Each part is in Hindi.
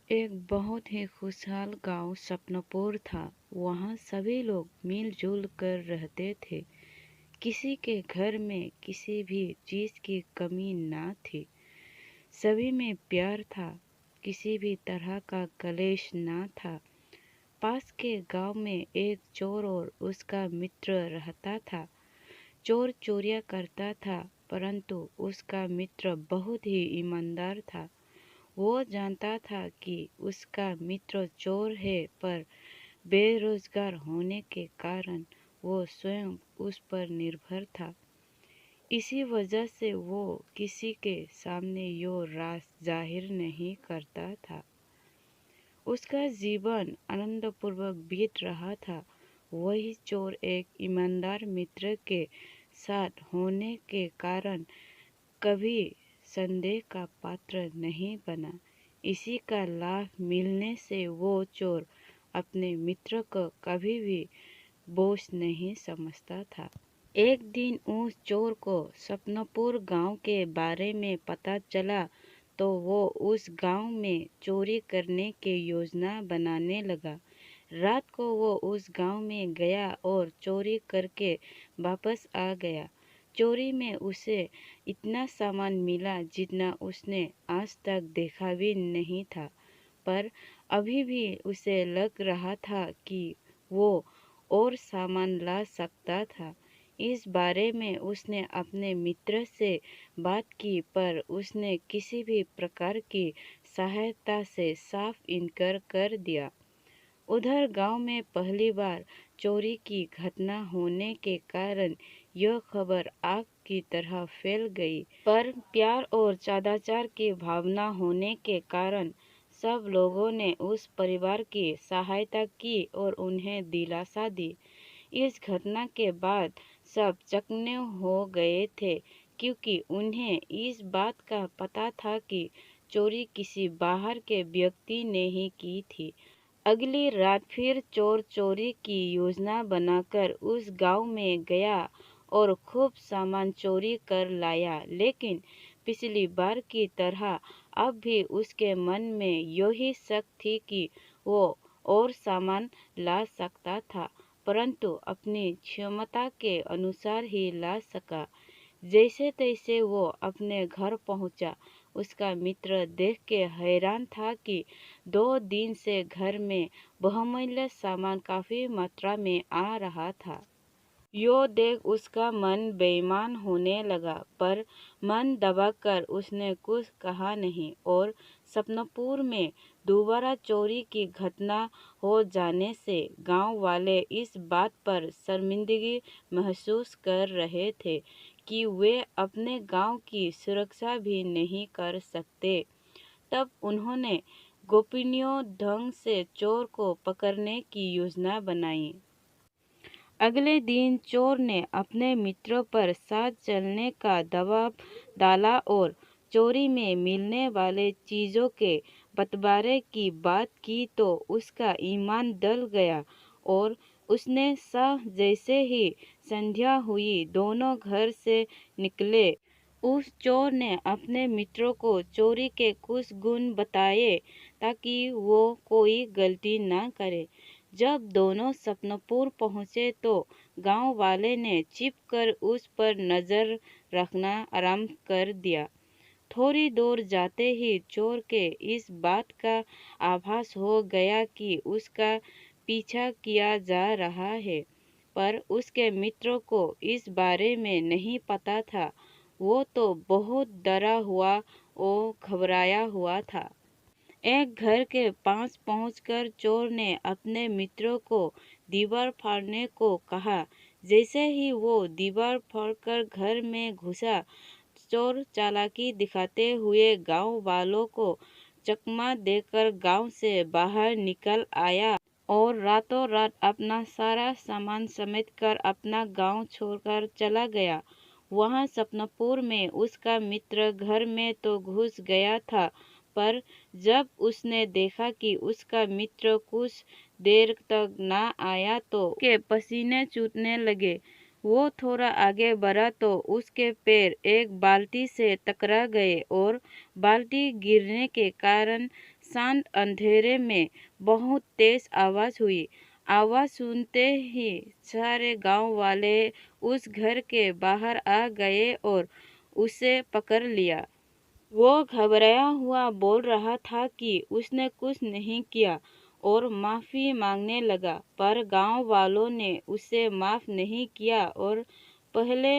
एक बहुत ही खुशहाल गांव सपनपुर था। वहाँ सभी लोग मिलजुल कर रहते थे। किसी के घर में किसी भी चीज की कमी ना थी। सभी में प्यार था। किसी भी तरह का कलेश ना था। पास के गांव में एक चोर और उसका मित्र रहता था। चोर चोरियां करता था, परंतु उसका मित्र बहुत ही ईमानदार था। वो जानता था कि उसका मित्र चोर है, पर बेरोजगार होने के कारण वो स्वयं उस पर निर्भर था। इसी वजह से वो किसी के सामने यो राज जाहिर नहीं करता था। उसका जीवन आनंदपूर्वक बीत रहा था। वही चोर एक ईमानदार मित्र के साथ होने के कारण कभी संदेह का पात्र नहीं बना। इसी का लाभ मिलने से वो चोर अपने मित्र को कभी भी बोझ नहीं समझता था। एक दिन उस चोर को सपनपुर गांव के बारे में पता चला, तो वो उस गांव में चोरी करने की योजना बनाने लगा। रात को वो उस गांव में गया और चोरी करके वापस आ गया। चोरी में उसे इतना सामान मिला जितना उसने आज तक देखा भी नहीं था। पर अभी भी उसे लग रहा था कि वो और सामान ला सकता था। इस बारे में उसने अपने मित्र से बात की, पर उसने किसी भी प्रकार की सहायता से साफ इनकार कर दिया। उधर गांव में पहली बार चोरी की घटना होने के कारण यह खबर आग की तरह फैल गई। पर प्यार और सदाचार की भावना होने के कारण सब लोगों ने उस परिवार की सहायता की और उन्हें दिलासा दी। इस घटना के बाद सब चकन्ने हो गए थे, क्योंकि उन्हें इस बात का पता था कि चोरी किसी बाहर के व्यक्ति ने ही की थी। अगली रात फिर चोर चोरी की योजना बनाकर उस गांव में गया और खूब सामान चोरी कर लाया। लेकिन पिछली बार की तरह अब भी उसके मन में यही शक थी कि वो और सामान ला सकता था, परंतु अपनी क्षमता के अनुसार ही ला सका। जैसे तैसे वो अपने घर पहुंचा। उसका मित्र देख के हैरान था कि 2 दिन से घर में बहुमूल्य सामान काफी मात्रा में आ रहा था। यो देख उसका मन बेईमान होने लगा, पर मन दबाकर उसने कुछ कहा नहीं। और सपनपुर में दोबारा चोरी की घटना हो जाने से गांव वाले इस बात पर शर्मिंदगी महसूस कर रहे थे कि वे अपने गांव की सुरक्षा भी नहीं कर सकते। तब उन्होंने गोपनीय ढंग से चोर को पकड़ने की योजना बनाई। अगले दिन चोर ने अपने मित्रों पर साथ चलने का दबाव डाला और चोरी में मिलने वाले चीजों के बंटवारे की बात की, तो उसका ईमान डल गया और उसने जैसे ही संध्या हुई दोनों घर से निकले। उस चोर ने अपने मित्रों को चोरी के कुछ गुण बताए ताकि वो कोई गलती ना करे। जब दोनों सपनपुर पहुंचे तो गांव वाले ने छिपकर उस पर नजर रखना आरंभ कर दिया। थोड़ी दूर जाते ही चोर के इस बात का आभास हो गया कि उसका पीछा किया जा रहा है, पर उसके मित्रों को इस बारे में नहीं पता था। वो तो बहुत डरा हुआ और घबराया हुआ था। एक घर के पास पहुंचकर चोर ने अपने मित्रों को दीवार फाड़ने को कहा। जैसे ही वो दीवार फाड़कर घर में घुसा, चोर चालाकी दिखाते हुए गांव वालों को चकमा देकर गांव से बाहर निकल आया और रातों रात अपना सारा सामान समेटकर अपना गांव छोड़कर चला गया। वहां सपनपुर में उसका मित्र घर में तो घुस गया था, पर जब उसने देखा कि उसका मित्र कुछ देर तक ना आया तो उसके पसीने छूटने लगे। वो थोड़ा आगे बढ़ा तो उसके पैर एक बाल्टी से टकरा गए और बाल्टी गिरने के कारण शांत अंधेरे में बहुत तेज आवाज़ हुई। आवाज़ सुनते ही सारे गांव वाले उस घर के बाहर आ गए और उसे पकड़ लिया। वो घबराया हुआ बोल रहा था कि उसने कुछ नहीं किया और माफ़ी मांगने लगा, पर गांव वालों ने उसे माफ़ नहीं किया और पहले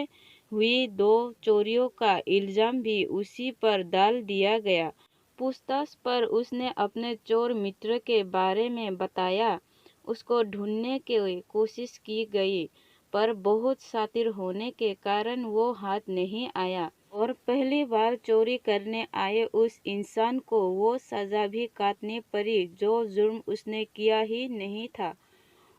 हुई 2 चोरियों का इल्ज़ाम भी उसी पर डाल दिया गया। पूछताछ पर उसने अपने चोर मित्र के बारे में बताया। उसको ढूंढने की कोशिश की गई, पर बहुत शातिर होने के कारण वो हाथ नहीं आया और पहली बार चोरी करने आए उस इंसान को वो सज़ा भी काटनी पड़ी जो जुर्म उसने किया ही नहीं था।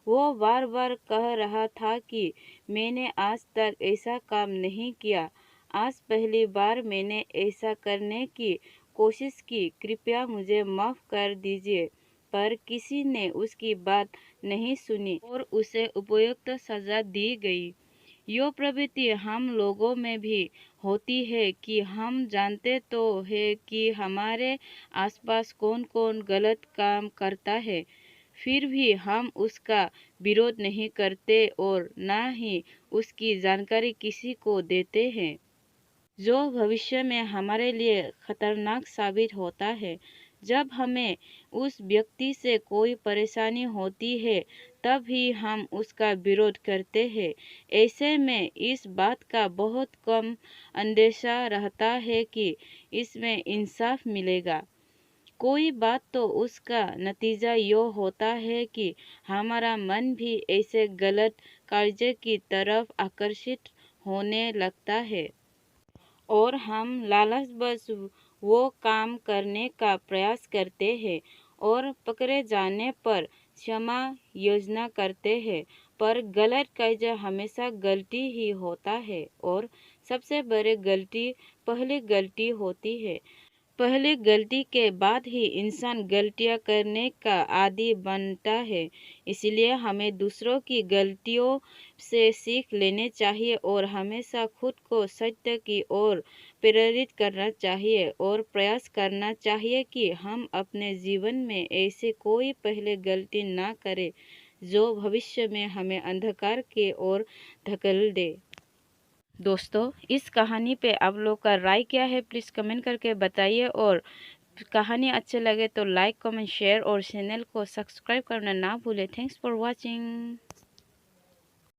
वो बार बार कह रहा था कि मैंने आज तक ऐसा काम नहीं किया, आज पहली बार मैंने ऐसा करने की कोशिश की, कृपया मुझे माफ़ कर दीजिए। पर किसी ने उसकी बात नहीं सुनी और उसे उपयुक्त सज़ा दी गई। यो प्रवृत्ति हम लोगों में भी होती है कि हम जानते तो है कि हमारे आसपास कौन कौन गलत काम करता है, फिर भी हम उसका विरोध नहीं करते और ना ही उसकी जानकारी किसी को देते हैं, जो भविष्य में हमारे लिए खतरनाक साबित होता है। जब हमें उस व्यक्ति से कोई परेशानी होती है, तब ही हम उसका विरोध करते हैं। ऐसे में इस बात का बहुत कम अंदेशा रहता है कि इसमें इंसाफ मिलेगा। कोई बात तो उसका नतीजा यो होता है कि हमारा मन भी ऐसे गलत कार्य की तरफ आकर्षित होने लगता है और हम लालचवश वो काम करने का प्रयास करते हैं और पकड़े जाने पर क्षमा योजना करते हैं। पर गलत कार्य हमेशा गलती ही होता है और सबसे बड़ी गलती पहली गलती होती है। पहली गलती के बाद ही इंसान गलतियां करने का आदी बनता है। इसलिए हमें दूसरों की गलतियों से सीख लेनी चाहिए और हमेशा खुद को सत्य की ओर प्रेरित करना चाहिए और प्रयास करना चाहिए कि हम अपने जीवन में ऐसी कोई पहले गलती ना करें जो भविष्य में हमें अंधकार की ओर धकेल दे। दोस्तों, इस कहानी पे आप लोग का राय क्या है, प्लीज़ कमेंट करके बताइए और कहानी अच्छे लगे तो लाइक कमेंट शेयर और चैनल को सब्सक्राइब करना ना भूलें। Thanks for watching.